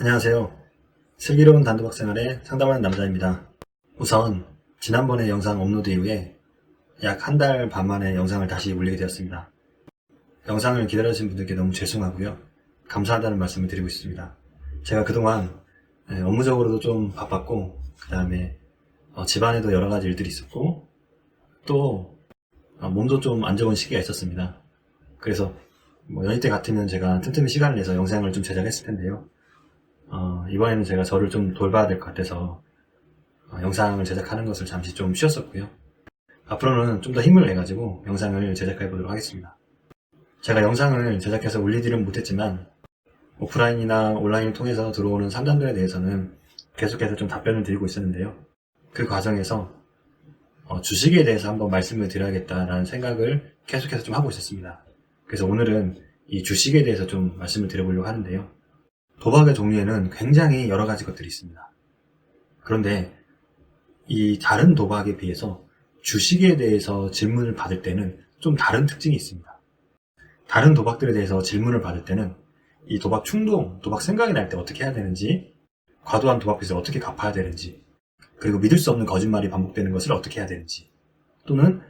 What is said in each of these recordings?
안녕하세요. 슬기로운 단도박 생활에 상담하는 남자입니다. 우선 지난번에 영상 업로드 이후에 약 한 달 반 만에 영상을 다시 올리게 되었습니다. 영상을 기다려주신 분들께 너무 죄송하고요. 감사하다는 말씀을 드리고 있습니다. 제가 그동안 업무적으로도 좀 바빴고, 그 다음에 집안에도 여러 가지 일들이 있었고, 또 몸도 좀 안 좋은 시기가 있었습니다. 그래서 연휴 때 같으면 제가 틈틈이 시간을 내서 영상을 좀 제작했을 텐데요. 이번에는 제가 저를 좀 돌봐야 될 것 같아서 영상을 제작하는 것을 잠시 좀 쉬었었고요. 앞으로는 좀 더 힘을 내가지고 영상을 제작해 보도록 하겠습니다. 제가 영상을 제작해서 올리지는 못했지만 오프라인이나 온라인을 통해서 들어오는 상담들에 대해서는 계속해서 좀 답변을 드리고 있었는데요. 그 과정에서 주식에 대해서 한번 말씀을 드려야겠다라는 생각을 계속해서 좀 하고 있었습니다. 그래서 오늘은 이 주식에 대해서 좀 말씀을 드려보려고 하는데요. 도박의 종류에는 굉장히 여러 가지 것들이 있습니다. 그런데 이 다른 도박에 비해서 주식에 대해서 질문을 받을 때는 좀 다른 특징이 있습니다. 다른 도박들에 대해서 질문을 받을 때는 이 도박 충동, 도박 생각이 날 때 어떻게 해야 되는지, 과도한 도박빚을 어떻게 갚아야 되는지, 그리고 믿을 수 없는 거짓말이 반복되는 것을 어떻게 해야 되는지, 또는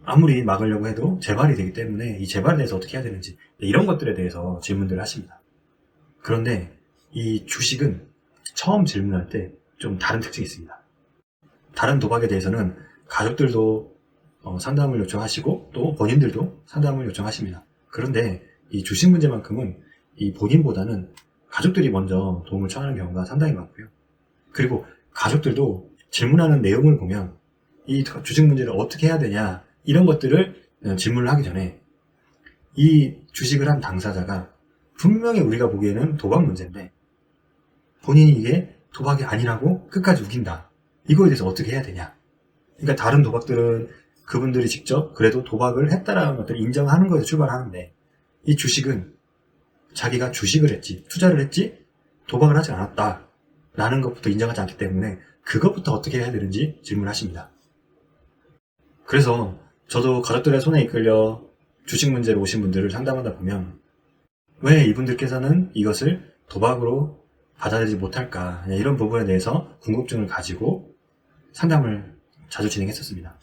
아무리 막으려고 해도 재발이 되기 때문에 이 재발에 대해서 어떻게 해야 되는지, 이런 것들에 대해서 질문들을 하십니다. 그런데 이 주식은 처음 질문할 때 좀 다른 특징이 있습니다. 다른 도박에 대해서는 가족들도 상담을 요청하시고 또 본인들도 상담을 요청하십니다. 그런데 이 주식 문제만큼은 이 본인보다는 가족들이 먼저 도움을 청하는 경우가 상당히 많고요. 그리고 가족들도 질문하는 내용을 보면 이 주식 문제를 어떻게 해야 되냐 이런 것들을 질문을 하기 전에 이 주식을 한 당사자가 분명히 우리가 보기에는 도박 문제인데 본인이 이게 도박이 아니라고 끝까지 우긴다. 이거에 대해서 어떻게 해야 되냐. 그러니까 다른 도박들은 그분들이 직접 그래도 도박을 했다라는 것들을 인정하는 거에서 출발하는데 이 주식은 자기가 주식을 했지, 투자를 했지, 도박을 하지 않았다. 라는 것부터 인정하지 않기 때문에 그것부터 어떻게 해야 되는지 질문하십니다. 그래서 저도 가족들의 손에 이끌려 주식 문제로 오신 분들을 상담하다 보면 왜 이분들께서는 이것을 도박으로 받아들이지 못할까 이런 부분에 대해서 궁금증을 가지고 상담을 자주 진행했었습니다.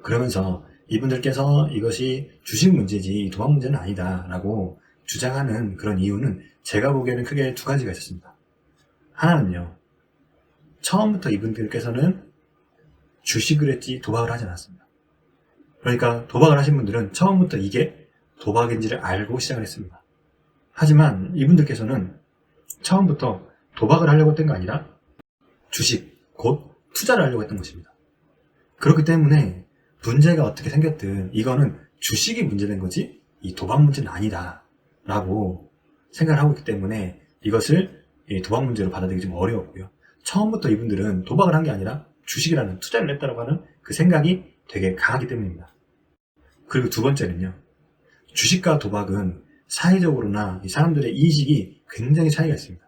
그러면서 이분들께서 이것이 주식 문제지 도박 문제는 아니다 라고 주장하는 그런 이유는 제가 보기에는 크게 두 가지가 있었습니다. 하나는요, 처음부터 이분들께서는 주식을 했지 도박을 하지 않았습니다. 그러니까 도박을 하신 분들은 처음부터 이게 도박인지를 알고 시작을 했습니다. 하지만 이분들께서는 처음부터 도박을 하려고 했던 게 아니라 주식, 곧 투자를 하려고 했던 것입니다. 그렇기 때문에 문제가 어떻게 생겼든 이거는 주식이 문제된 거지 이 도박 문제는 아니다 라고 생각을 하고 있기 때문에 이것을 도박 문제로 받아들이기 좀 어려웠고요. 처음부터 이분들은 도박을 한 게 아니라 주식이라는 투자를 했다고 하는 그 생각이 되게 강하기 때문입니다. 그리고 두 번째는요, 주식과 도박은 사회적으로나 이 사람들의 인식이 굉장히 차이가 있습니다.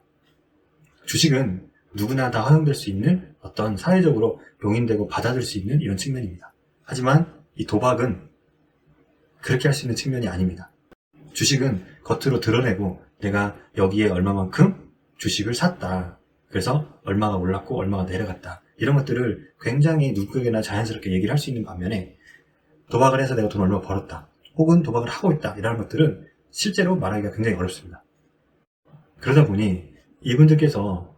주식은 누구나 다 허용될 수 있는 어떤 사회적으로 용인되고 받아들일 수 있는 이런 측면입니다. 하지만 이 도박은 그렇게 할 수 있는 측면이 아닙니다. 주식은 겉으로 드러내고 내가 여기에 얼마만큼 주식을 샀다. 그래서 얼마가 올랐고 얼마가 내려갔다. 이런 것들을 굉장히 누구에게나 자연스럽게 얘기를 할 수 있는 반면에 도박을 해서 내가 돈 얼마 벌었다. 혹은 도박을 하고 있다. 이런 것들은 실제로 말하기가 굉장히 어렵습니다. 그러다 보니 이분들께서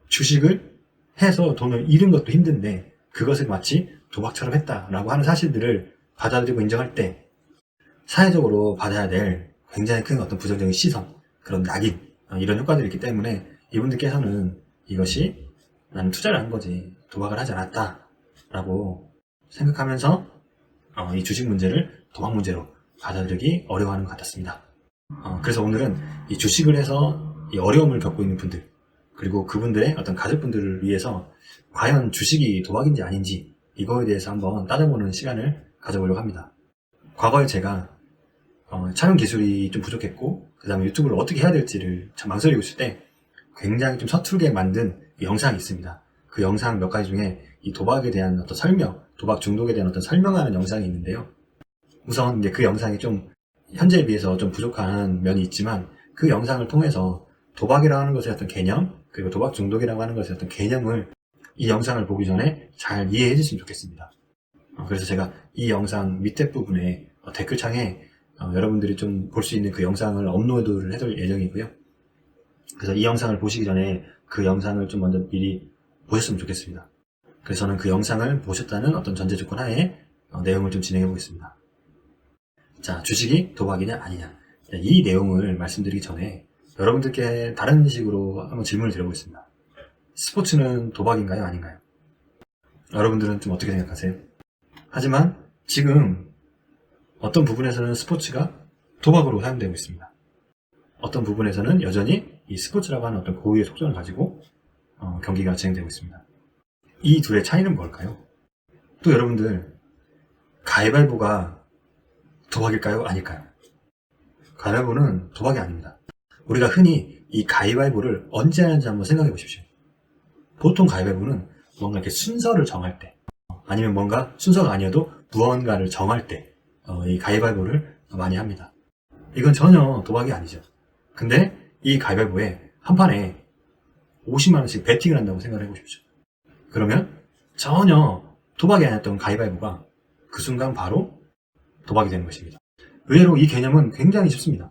주식을 해서 돈을 잃은 것도 힘든데 그것을 마치 도박처럼 했다라고 하는 사실들을 받아들이고 인정할 때 사회적으로 받아야 될 굉장히 큰 어떤 부정적인 시선, 그런 낙인, 이런 효과들이 있기 때문에 이분들께서는 이것이 나는 투자를 한 거지 도박을 하지 않았다 라고 생각하면서 이 주식 문제를 도박 문제로 받아들이기 어려워하는 것 같았습니다. 그래서 오늘은 이 주식을 해서 이 어려움을 겪고 있는 분들, 그리고 그분들의 어떤 가족분들을 위해서 과연 주식이 도박인지 아닌지 이거에 대해서 한번 따져보는 시간을 가져보려고 합니다. 과거에 제가 촬영 기술이 좀 부족했고 그 다음에 유튜브를 어떻게 해야 될지를 참 망설이고 있을 때 굉장히 좀 서툴게 만든 영상이 있습니다. 그 영상 몇 가지 중에 이 도박에 대한 어떤 설명, 도박 중독에 대한 어떤 설명하는 영상이 있는데요. 우선 이제 그 영상이 좀 현재에 비해서 좀 부족한 면이 있지만 그 영상을 통해서 도박이라고 하는 것의 어떤 개념, 그리고 도박 중독이라고 하는 것의 어떤 개념을 이 영상을 보기 전에 잘 이해해 주시면 좋겠습니다. 그래서 제가 이 영상 밑에 부분에 댓글창에 여러분들이 좀 볼 수 있는 그 영상을 업로드를 해둘 예정이고요. 그래서 이 영상을 보시기 전에 그 영상을 좀 먼저 미리 보셨으면 좋겠습니다. 그래서 저는 그 영상을 보셨다는 어떤 전제 조건 하에 내용을 좀 진행해 보겠습니다. 자, 주식이 도박이냐 아니냐, 이 내용을 말씀드리기 전에 여러분들께 다른 식으로 한번 질문을 드려보겠습니다. 스포츠는 도박인가요 아닌가요? 여러분들은 좀 어떻게 생각하세요? 하지만 지금 어떤 부분에서는 스포츠가 도박으로 사용되고 있습니다. 어떤 부분에서는 여전히 이 스포츠라고 하는 어떤 고유의 속성을 가지고 경기가 진행되고 있습니다. 이 둘의 차이는 뭘까요? 또 여러분들, 가위바위보가 도박일까요? 아닐까요? 가위바위보는 도박이 아닙니다. 우리가 흔히 이 가위바위보를 언제 하는지 한번 생각해 보십시오. 보통 가위바위보는 뭔가 이렇게 순서를 정할 때, 아니면 뭔가 순서가 아니어도 무언가를 정할 때 이 가위바위보를 많이 합니다. 이건 전혀 도박이 아니죠. 근데 이 가위바위보에 한 판에 50만원씩 베팅을 한다고 생각을 해보십시오. 그러면 전혀 도박이 아니었던 가위바위보가 그 순간 바로 도박이 되는 것입니다. 의외로 이 개념은 굉장히 쉽습니다.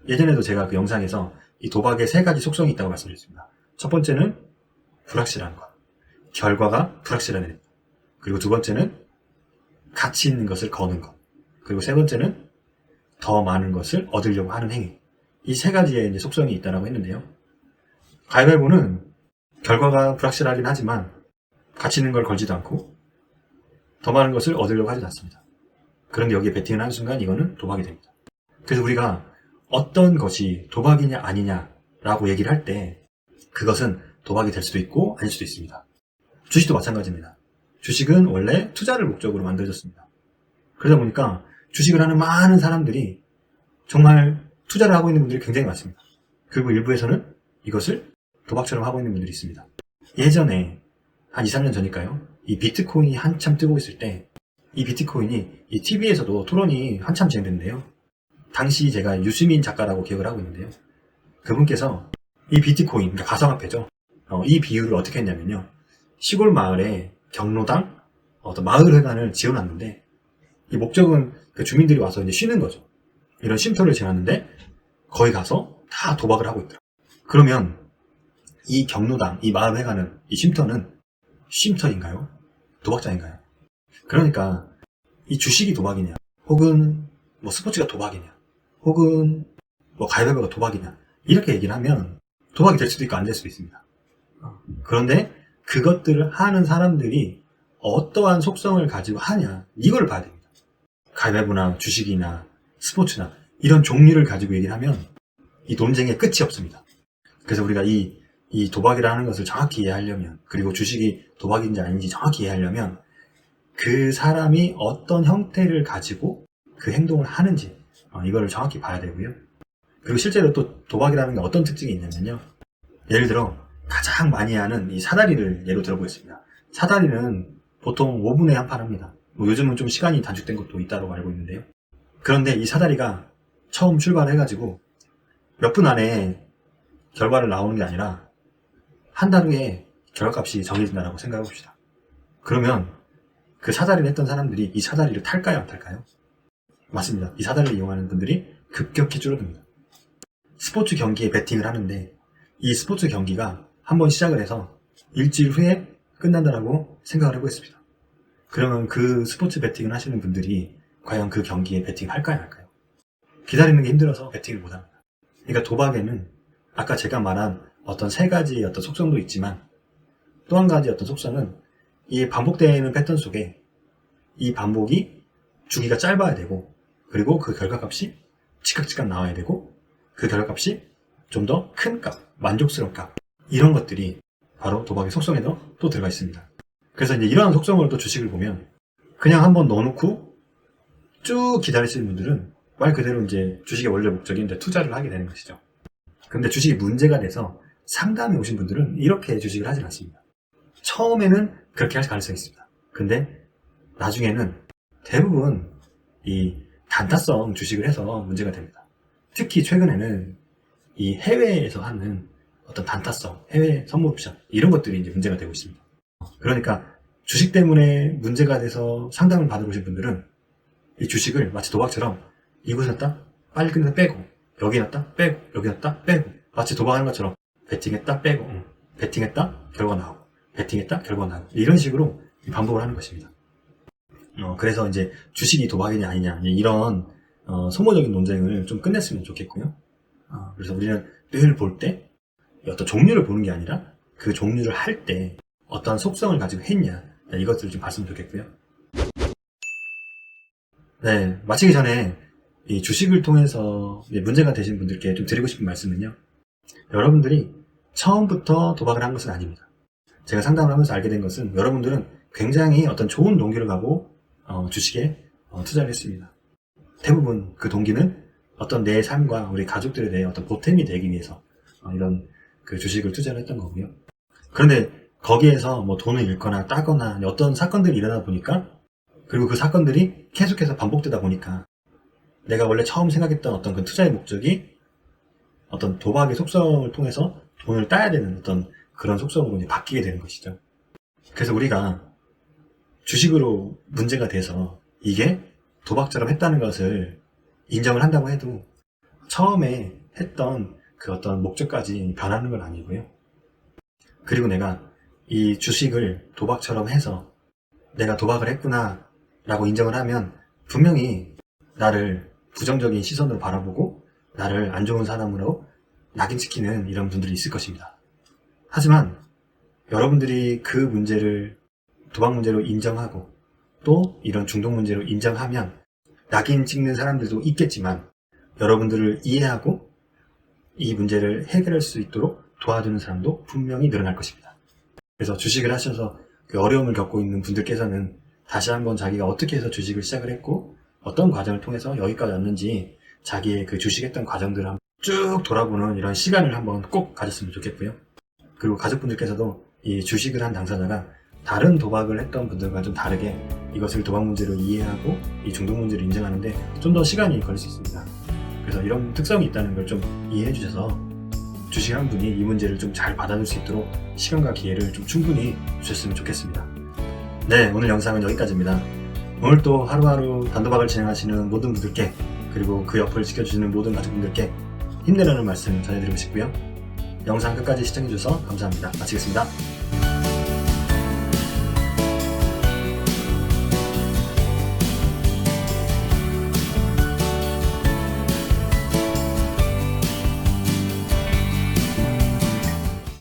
예전에도 제가 그 영상에서 이 도박의 3가지 속성이 있다고 말씀드렸습니다. 첫 번째는 불확실한 것, 결과가 불확실한 것. 그리고 두 번째는 가치 있는 것을 거는 것. 그리고 세 번째는 더 많은 것을 얻으려고 하는 행위. 이 3가지의 이제 속성이 있다고 했는데요. 가위바위보는 결과가 불확실하긴 하지만 가치 있는 걸 걸지도 않고 더 많은 것을 얻으려고 하지 않습니다. 그런데 여기에 베팅을 하는 순간 이거는 도박이 됩니다. 그래서 우리가 어떤 것이 도박이냐 아니냐라고 얘기를 할 때 그것은 도박이 될 수도 있고 아닐 수도 있습니다. 주식도 마찬가지입니다. 주식은 원래 투자를 목적으로 만들어졌습니다. 그러다 보니까 주식을 하는 많은 사람들이 정말 투자를 하고 있는 분들이 굉장히 많습니다. 그리고 일부에서는 이것을 도박처럼 하고 있는 분들이 있습니다. 예전에 한 2, 3년 전일까요? 이 비트코인이 한참 뜨고 있을 때 이 비트코인이 이 TV에서도 토론이 한참 진행됐는데요. 당시 제가 유시민 작가라고 기억을 하고 있는데요. 그분께서 이 비트코인, 그러니까 가상화폐죠. 이 비유를 어떻게 했냐면요. 시골 마을에 경로당, 어떤 마을회관을 지어놨는데 이 목적은 그 주민들이 와서 이제 쉬는 거죠. 이런 쉼터를 지어놨는데 거기 가서 다 도박을 하고 있더라고요. 그러면 이 경로당, 이 마을회관은, 이 쉼터는 쉼터인가요? 도박장인가요? 그러니까 이 주식이 도박이냐, 혹은 뭐 스포츠가 도박이냐, 혹은 뭐 가위바위보가 도박이냐, 이렇게 얘기를 하면 도박이 될 수도 있고 안 될 수도 있습니다. 그런데 그것들을 하는 사람들이 어떠한 속성을 가지고 하냐, 이걸 봐야 됩니다. 가위바위보나 주식이나 스포츠나 이런 종류를 가지고 얘기를 하면 이 논쟁의 끝이 없습니다. 그래서 우리가 이 도박이라는 것을 정확히 이해하려면, 그리고 주식이 도박인지 아닌지 정확히 이해하려면 그 사람이 어떤 형태를 가지고 그 행동을 하는지 이거를 정확히 봐야 되고요. 그리고 실제로 또 도박이라는 게 어떤 특징이 있냐면요. 예를 들어 가장 많이 하는 이 사다리를 예로 들어보겠습니다. 사다리는 보통 5분에 한 판 합니다. 뭐 요즘은 좀 시간이 단축된 것도 있다고 알고 있는데요. 그런데 이 사다리가 처음 출발해가지고 몇 분 안에 결과를 나오는 게 아니라 한 달 후에 결과값이 정해진다고 생각해 봅시다. 그러면 그 사다리를 했던 사람들이 이 사다리를 탈까요 안 탈까요? 맞습니다. 이 사다리를 이용하는 분들이 급격히 줄어듭니다. 스포츠 경기에 베팅을 하는데 이 스포츠 경기가 한번 시작을 해서 일주일 후에 끝난다라고 생각을 해보겠습니다. 그러면 그 스포츠 베팅을 하시는 분들이 과연 그 경기에 베팅을 할까요 말까요? 기다리는 게 힘들어서 베팅을 못합니다. 그러니까 도박에는 아까 제가 말한 어떤 3가지의 어떤 속성도 있지만 또 한 가지 어떤 속성은 이 반복되는 패턴 속에 이 반복이 주기가 짧아야 되고, 그리고 그 결과값이 즉각 나와야 되고, 그 결과값이 좀 더 큰 값, 만족스러운 값, 이런 것들이 바로 도박의 속성에도 또 들어가 있습니다. 그래서 이제 이러한 속성을 또 주식을 보면 그냥 한번 넣어놓고 쭉 기다리시는 분들은 말 그대로 이제 주식의 원래 목적이 이제 투자를 하게 되는 것이죠. 근데 주식이 문제가 돼서 상담에 오신 분들은 이렇게 주식을 하지 않습니다. 처음에는 그렇게 할 가능성이 있습니다. 근데 나중에는 대부분 이 단타성 주식을 해서 문제가 됩니다. 특히 최근에는 이 해외에서 하는 어떤 단타성, 해외 선물 옵션 이런 것들이 이제 문제가 되고 있습니다. 그러니까 주식 때문에 문제가 돼서 상담을 받으러 오신 분들은 이 주식을 마치 도박처럼 이곳에 넣었다 빨리 끝내서 빼고 여기 넣었다 빼고 여기 넣었다 빼고 마치 도박하는 것처럼 베팅했다 빼고 베팅했다 결과 나오고 베팅했다 결과 나오고 이런 식으로 반복을 하는 것입니다. 그래서 이제 주식이 도박이냐 아니냐 이런 소모적인 논쟁을 좀 끝냈으면 좋겠고요. 그래서 우리는 늘 볼 때 어떤 종류를 보는 게 아니라 그 종류를 할 때 어떤 속성을 가지고 했냐 이것들을 좀 봤으면 좋겠고요. 네, 마치기 전에 이 주식을 통해서 문제가 되신 분들께 좀 드리고 싶은 말씀은요. 여러분들이 처음부터 도박을 한 것은 아닙니다. 제가 상담을 하면서 알게 된 것은 여러분들은 굉장히 어떤 좋은 동기를 가고 주식에 투자를 했습니다. 대부분 그 동기는 어떤 내 삶과 우리 가족들에 대해 어떤 보탬이 되기 위해서 이런 그 주식을 투자를 했던 거고요. 그런데 거기에서 뭐 돈을 잃거나 따거나 어떤 사건들이 일어나다 보니까 그리고 그 사건들이 계속해서 반복되다 보니까 내가 원래 처음 생각했던 어떤 그 투자의 목적이 어떤 도박의 속성을 통해서 돈을 따야 되는 어떤 그런 속성으로 이제 바뀌게 되는 것이죠. 그래서 우리가 주식으로 문제가 돼서 이게 도박처럼 했다는 것을 인정을 한다고 해도 처음에 했던 그 어떤 목적까지 변하는 건 아니고요. 그리고 내가 이 주식을 도박처럼 해서 내가 도박을 했구나 라고 인정을 하면 분명히 나를 부정적인 시선으로 바라보고 나를 안 좋은 사람으로 낙인시키는 이런 분들이 있을 것입니다. 하지만 여러분들이 그 문제를 도박 문제로 인정하고 또 이런 중독 문제로 인정하면 낙인 찍는 사람들도 있겠지만 여러분들을 이해하고 이 문제를 해결할 수 있도록 도와주는 사람도 분명히 늘어날 것입니다. 그래서 주식을 하셔서 그 어려움을 겪고 있는 분들께서는 다시 한번 자기가 어떻게 해서 주식을 시작을 했고 어떤 과정을 통해서 여기까지 왔는지 자기의 그 주식했던 과정들을 한번 쭉 돌아보는 이런 시간을 한번 꼭 가졌으면 좋겠고요. 그리고 가족분들께서도 이 주식을 한 당사자가 다른 도박을 했던 분들과 좀 다르게 이것을 도박 문제로 이해하고 이 중독 문제를 인정하는데 좀 더 시간이 걸릴 수 있습니다. 그래서 이런 특성이 있다는 걸 좀 이해해 주셔서 주식한 분이 이 문제를 좀 잘 받아들일 수 있도록 시간과 기회를 좀 충분히 주셨으면 좋겠습니다. 네, 오늘 영상은 여기까지입니다. 오늘 또 하루하루 단도박을 진행하시는 모든 분들께 그리고 그 옆을 지켜주시는 모든 가족분들께 힘내라는 말씀 전해드리고 싶고요. 영상 끝까지 시청해주셔서 감사합니다. 마치겠습니다.